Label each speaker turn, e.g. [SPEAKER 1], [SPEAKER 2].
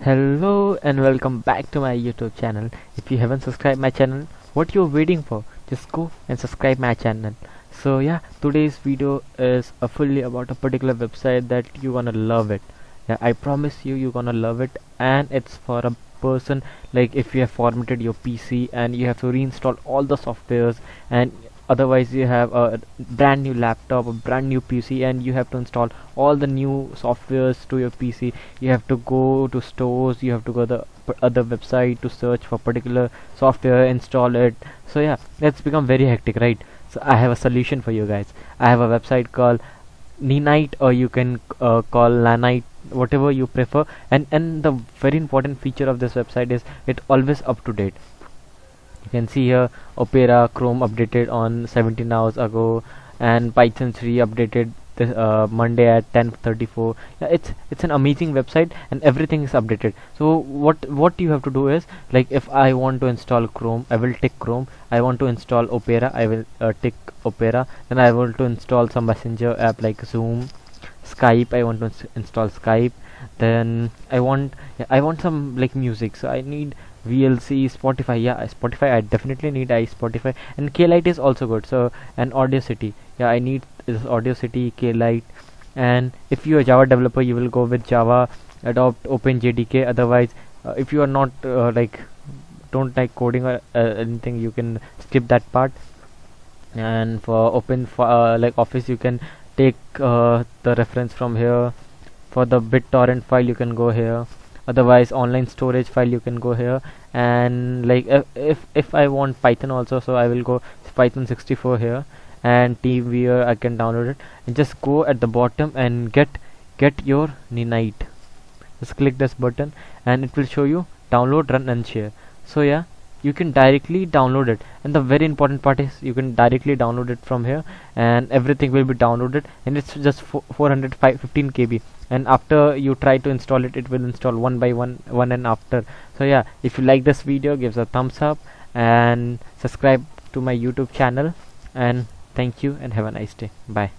[SPEAKER 1] Hello and welcome back to my YouTube channel. If you haven't subscribed my channel, what you're waiting for? Just go and subscribe my channel. So yeah, today's video is fully about a particular website that you gonna love it. Yeah, I promise you're gonna love it, and it's for a person like if you have formatted your PC and you have to reinstall all the softwares, and otherwise you have a brand new laptop, a brand new PC, and you have to install all the new softwares to your PC. You have to go to stores, you have to go to the other website to search for particular software, install it. So yeah, it's become very hectic, right? So I have a solution for you guys. I have a website called Ninite, or you can call Lanite, whatever you prefer. And the very important feature of this website is it always up to date. You can see here Opera Chrome updated on 17 hours ago, and Python 3 updated this Monday at 10:34. Yeah, it's an amazing website, and everything is updated. So what you have to do is, like, if I want to install Chrome, I will tick Chrome. I want to install Opera, I will tick Opera. Then I want to install some messenger app like Zoom, Skype. I want to install Skype. Then I want some like music, so I need VLC, Spotify. Yeah, Spotify, I definitely need Spotify. And Klite is also good. So, and Audacity, yeah, I need this Audacity, Klite. And if you are a Java developer, you will go with Java, adopt OpenJDK. Otherwise, if you are not don't like coding or anything, you can skip that part. And for like Office, you can take the reference from here. For the BitTorrent file, you can go here. Otherwise, online storage file, you can go here. And like if I want Python also, so I will go Python 64 here. And TeamViewer, I can download it, and just go at the bottom and get your Ninite. Just click this button and it will show you download, run and share. So yeah, you can directly download it, and the very important part is you can directly download it from here, and everything will be downloaded, and it's just 415 KB. And after you try to install it, it will install one by one and after. So yeah, if you like this video, give us a thumbs up and subscribe to my YouTube channel. And thank you and have a nice day. Bye.